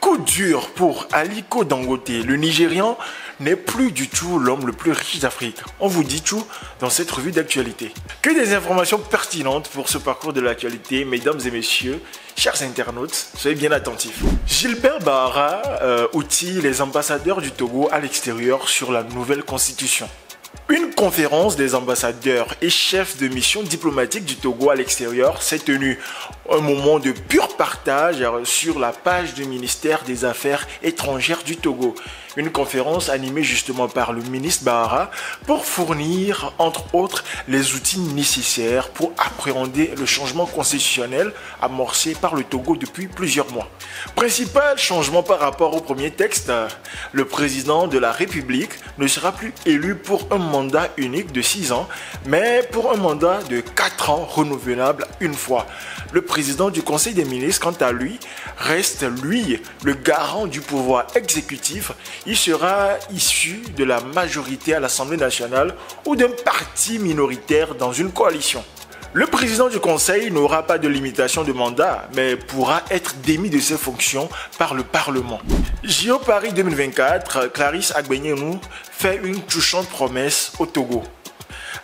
Coup dur pour Aliko Dangote. Le Nigérian n'est plus du tout l'homme le plus riche d'Afrique. On vous dit tout dans cette revue d'actualité. Que des informations pertinentes pour ce parcours de l'actualité, mesdames et messieurs, chers internautes, soyez bien attentifs. Gilbert Bahara outille les ambassadeurs du Togo à l'extérieur sur la nouvelle constitution. Une conférence des ambassadeurs et chefs de mission diplomatique du Togo à l'extérieur s'est tenue. Un moment de pur partage sur la page du ministère des Affaires étrangères du Togo. Une conférence animée justement par le ministre Bahara pour fournir, entre autres, les outils nécessaires pour appréhender le changement constitutionnel amorcé par le Togo depuis plusieurs mois. Principal changement par rapport au premier texte, le président de la République ne sera plus élu pour un mandat unique de 6 ans, mais pour un mandat de 4 ans renouvelable une fois. Le président du Conseil des ministres, quant à lui, reste lui le garant du pouvoir exécutif. Il sera issu de la majorité à l'Assemblée nationale ou d'un parti minoritaire dans une coalition. Le président du Conseil n'aura pas de limitation de mandat, mais pourra être démis de ses fonctions par le Parlement. JO Paris 2024, Clarisse Agbenienou fait une touchante promesse au Togo.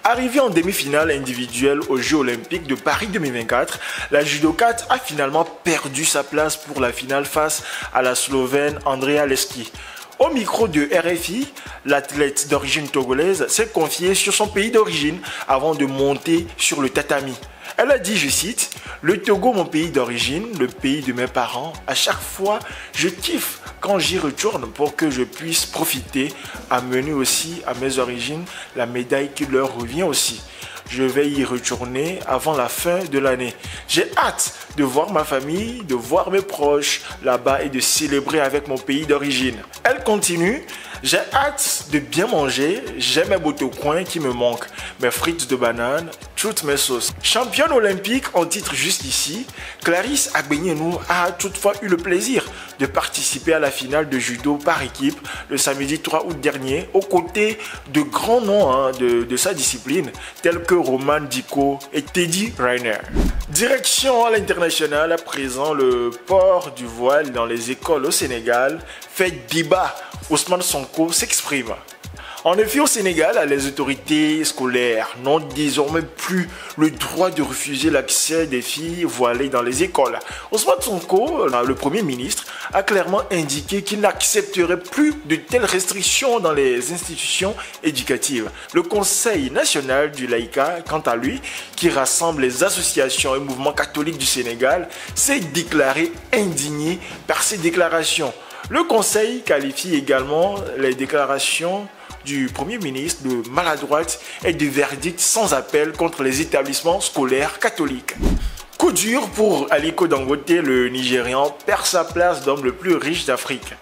Arrivée en demi-finale individuelle aux Jeux Olympiques de Paris 2024, la judokate a finalement perdu sa place pour la finale face à la Slovène Andrea Leski. Au micro de RFI, l'athlète d'origine togolaise s'est confiée sur son pays d'origine avant de monter sur le tatami. Elle a dit, je cite, « Le Togo, mon pays d'origine, le pays de mes parents, à chaque fois, je kiffe quand j'y retourne pour que je puisse profiter, amener aussi à mes origines la médaille qui leur revient aussi. Je vais y retourner avant la fin de l'année. J'ai hâte de voir ma famille, de voir mes proches là-bas et de célébrer avec mon pays d'origine. » Elle continue. J'ai hâte de bien manger, j'ai mes botocoins qui me manquent, mes frites de banane, toutes mes sauces. Championne olympique en titre juste ici, Clarisse Agbenienou a toutefois eu le plaisir de participer à la finale de judo par équipe le samedi 3 août dernier, aux côtés de grands noms de sa discipline, tels que Roman Diko et Teddy Riner. Direction à l'international, à présent le port du voile dans les écoles au Sénégal fait débat. Ousmane Sonko s'exprime. En effet, au Sénégal, les autorités scolaires n'ont désormais plus le droit de refuser l'accès des filles voilées dans les écoles. Ousmane Sonko, le Premier ministre, a clairement indiqué qu'il n'accepterait plus de telles restrictions dans les institutions éducatives. Le Conseil national du laïcat, quant à lui, qui rassemble les associations et mouvements catholiques du Sénégal, s'est déclaré indigné par ces déclarations. Le Conseil qualifie également les déclarations du Premier ministre de maladroite et de verdict sans appel contre les établissements scolaires catholiques. Coup dur pour Aliko Dangote, le Nigérian perd sa place d'homme le plus riche d'Afrique.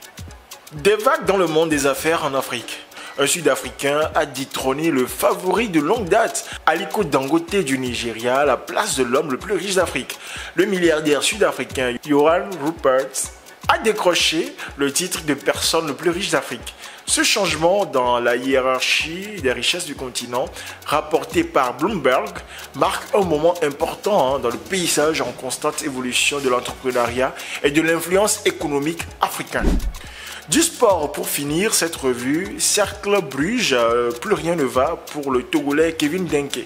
Des vagues dans le monde des affaires en Afrique. Un Sud-Africain a détrôné le favori de longue date, Aliko Dangote du Nigeria, à la place de l'homme le plus riche d'Afrique. Le milliardaire sud-africain Johan Rupert a décroché le titre de personne le plus riche d'Afrique. Ce changement dans la hiérarchie des richesses du continent, rapporté par Bloomberg, marque un moment important dans le paysage en constante évolution de l'entrepreneuriat et de l'influence économique africaine. Du sport pour finir cette revue, Cercle Bruges, plus rien ne va pour le Togolais Kevin Denke.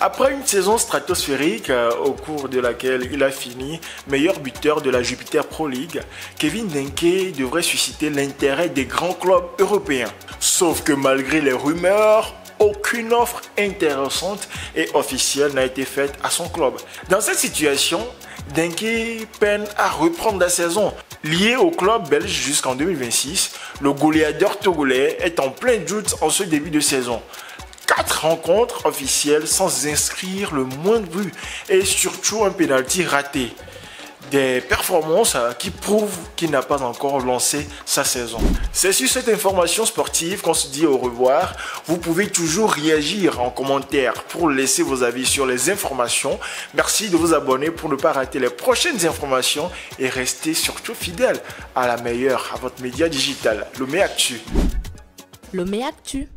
Après une saison stratosphérique au cours de laquelle il a fini meilleur buteur de la Jupiter Pro League, Kevin Denke devrait susciter l'intérêt des grands clubs européens. Sauf que malgré les rumeurs, aucune offre intéressante et officielle n'a été faite à son club. Dans cette situation, Denke peine à reprendre la saison. Lié au club belge jusqu'en 2026, le goléador togolais est en plein doute en ce début de saison. 4 rencontres officielles sans inscrire le moindre but et surtout un pénalty raté. Des performances qui prouvent qu'il n'a pas encore lancé sa saison. C'est sur cette information sportive qu'on se dit au revoir. Vous pouvez toujours réagir en commentaire pour laisser vos avis sur les informations. Merci de vous abonner pour ne pas rater les prochaines informations et rester surtout fidèle à la meilleure, à votre média digital, Lomé Actu. Lomé Actu.